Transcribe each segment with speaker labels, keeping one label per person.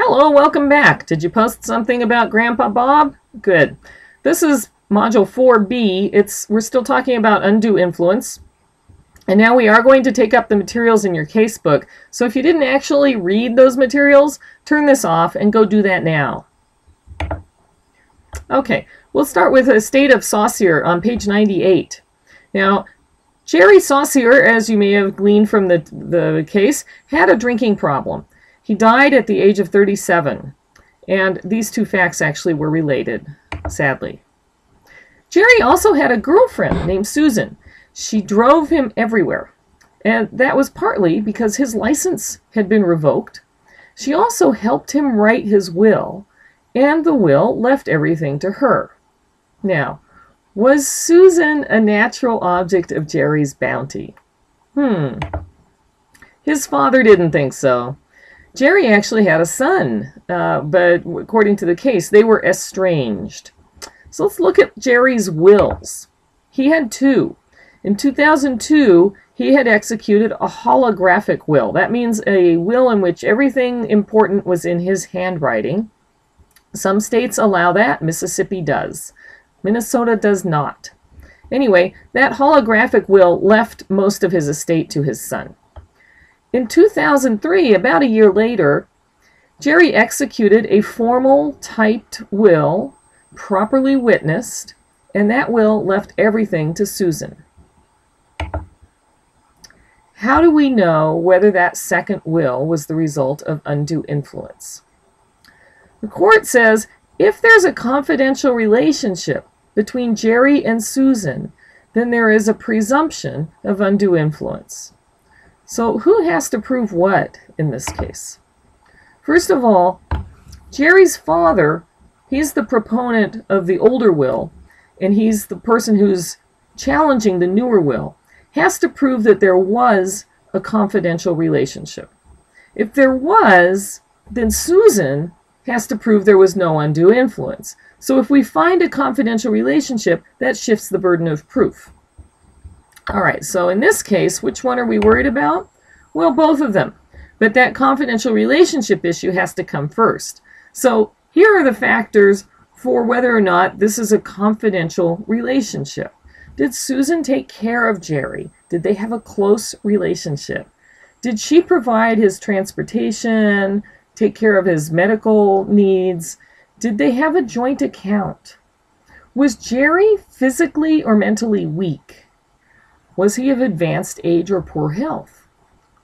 Speaker 1: Hello, welcome back. Did you post something about Grandpa Bob? Good. This is Module 4B. We're still talking about undue influence. And now we are going to take up the materials in your casebook. So if you didn't actually read those materials, turn this off and go do that now. Okay, we'll start with a state of Saucier on page 98. Now, Jerry Saucier, as you may have gleaned from the case, had a drinking problem. He died at the age of 37, and these two facts actually were related, sadly. Jerry also had a girlfriend named Susan. She drove him everywhere, and that was partly because his license had been revoked. She also helped him write his will, and the will left everything to her. Now, was Susan a natural object of Jerry's bounty? His father didn't think so. Jerry actually had a son, but according to the case, they were estranged. So let's look at Jerry's wills. He had two. In 2002, he had executed a holographic will. That means a will in which everything important was in his handwriting. Some states allow that. Mississippi does. Minnesota does not. Anyway, that holographic will left most of his estate to his son. In 2003, about a year later, Jerry executed a formal typed will, properly witnessed, and that will left everything to Susan. How do we know whether that second will was the result of undue influence? The court says if there's a confidential relationship between Jerry and Susan, then there is a presumption of undue influence. So who has to prove what in this case? First of all, Jerry's father, he's the proponent of the older will, and he's the person who's challenging the newer will, has to prove that there was a confidential relationship. If there was, then Susan has to prove there was no undue influence. So if we find a confidential relationship, that shifts the burden of proof. All right, so in this case, which one are we worried about? Well, both of them. But that confidential relationship issue has to come first. So here are the factors for whether or not this is a confidential relationship. Did Susan take care of Jerry? Did they have a close relationship? Did she provide his transportation, take care of his medical needs? Did they have a joint account? Was Jerry physically or mentally weak? Was he of advanced age or poor health?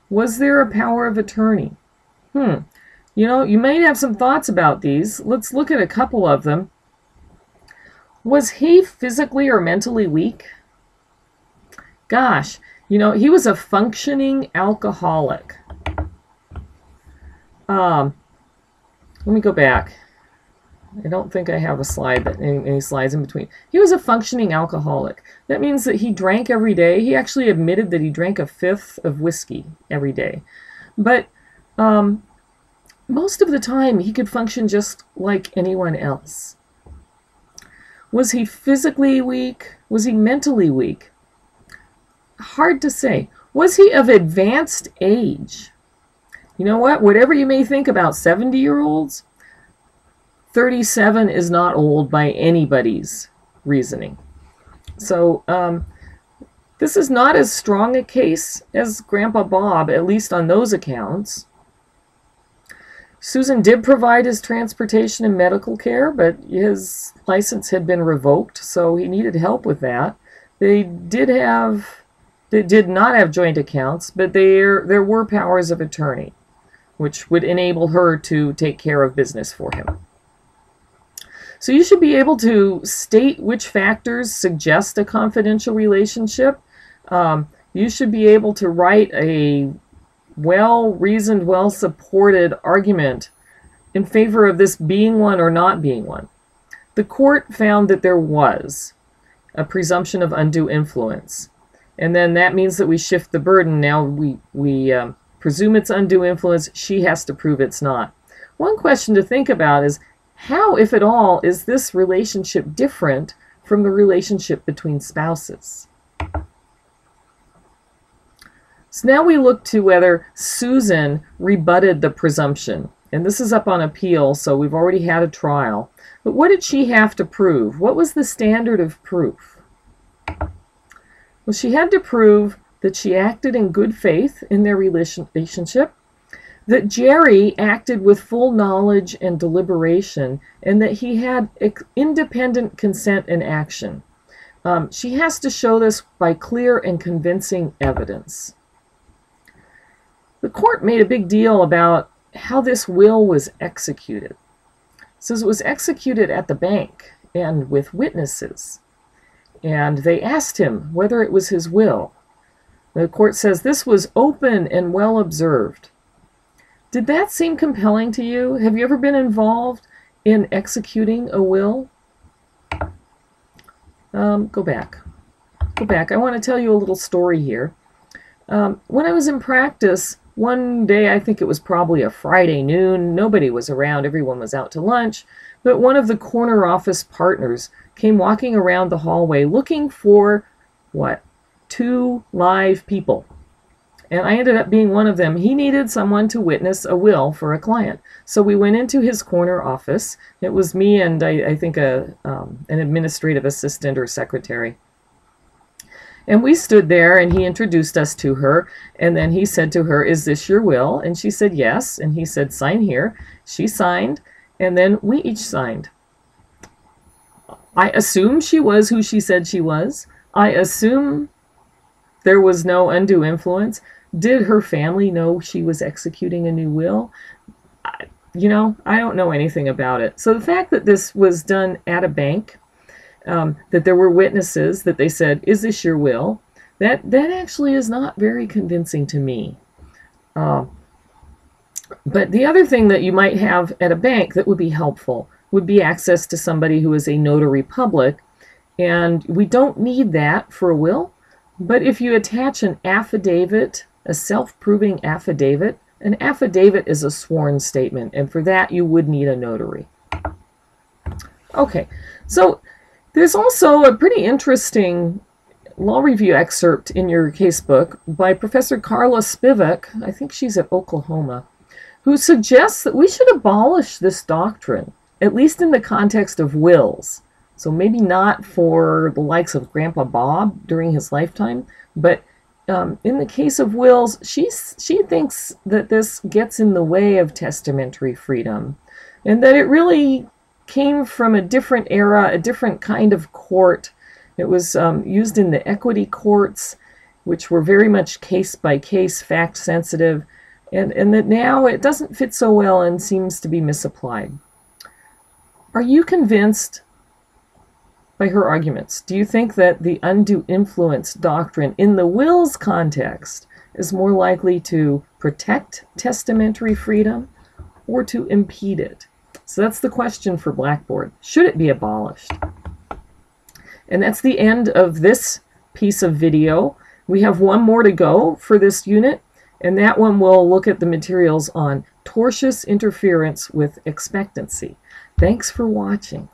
Speaker 1: Was there a power of attorney? You know, you might have some thoughts about these. Let's look at a couple of them. Was he physically or mentally weak? Gosh, you know, he was a functioning alcoholic. Let me go back. I don't think I have a slide, any slides in between. He was a functioning alcoholic. That means that he drank every day. He actually admitted that he drank a fifth of whiskey every day. But most of the time, he could function just like anyone else. Was he physically weak? Was he mentally weak? Hard to say. Was he of advanced age? You know what? Whatever you may think about 70-year-olds, 37 is not old by anybody's reasoning. So this is not as strong a case as Grandpa Bob, at least on those accounts. Susan did provide his transportation and medical care, but his license had been revoked, so he needed help with that. They did not have joint accounts, but there were powers of attorney, which would enable her to take care of business for him. So you should be able to state which factors suggest a confidential relationship. You should be able to write a well-reasoned, well-supported argument in favor of this being one or not being one. The court found that there was a presumption of undue influence. And then that means that we shift the burden. Now we presume it's undue influence. She has to prove it's not. One question to think about is, how, if at all, is this relationship different from the relationship between spouses? So now we look to whether Susan rebutted the presumption. And this is up on appeal, so we've already had a trial. But what did she have to prove? What was the standard of proof? Well, she had to prove that she acted in good faith in their relationship, that Jerry acted with full knowledge and deliberation, and that he had independent consent and action. She has to show this by clear and convincing evidence. The court made a big deal about how this will was executed. It says it was executed at the bank and with witnesses. And they asked him whether it was his will. The court says this was open and well observed. Did that seem compelling to you? Have you ever been involved in executing a will? Go back. I want to tell you a little story here. When I was in practice, one day, I think it was probably a Friday noon, nobody was around, everyone was out to lunch, but one of the corner office partners came walking around the hallway looking for, what, 2 live people. And I ended up being one of them. He needed someone to witness a will for a client. So we went into his corner office. It was me and I think an administrative assistant or secretary. And we stood there and he introduced us to her. And then he said to her, "Is this your will?" And she said, "Yes." And he said, "Sign here." She signed. And then we each signed. I assume she was who she said she was. I assume there was no undue influence. Did her family know she was executing a new will? I don't know anything about it. So the fact that this was done at a bank, that there were witnesses, that they said, "Is this your will?" That actually is not very convincing to me. But the other thing that you might have at a bank that would be helpful would be access to somebody who is a notary public. And we don't need that for a will. But if you attach an affidavit, a self-proving affidavit, an affidavit is a sworn statement, and for that you would need a notary. Okay, so there's also a pretty interesting law review excerpt in your casebook by Professor Carla Spivak, I think she's at Oklahoma, who suggests that we should abolish this doctrine, at least in the context of wills. So maybe not for the likes of Grandpa Bob during his lifetime, but in the case of wills, she thinks that this gets in the way of testamentary freedom, and that it really came from a different era, a different kind of court. It was used in the equity courts, which were very much case-by-case, fact-sensitive, and that now it doesn't fit so well and seems to be misapplied. Are you convinced by her arguments? Do you think that the undue influence doctrine in the wills context is more likely to protect testamentary freedom or to impede it? So that's the question for Blackboard. Should it be abolished? And that's the end of this piece of video. We have one more to go for this unit, and that one will look at the materials on tortious interference with expectancy. Thanks for watching.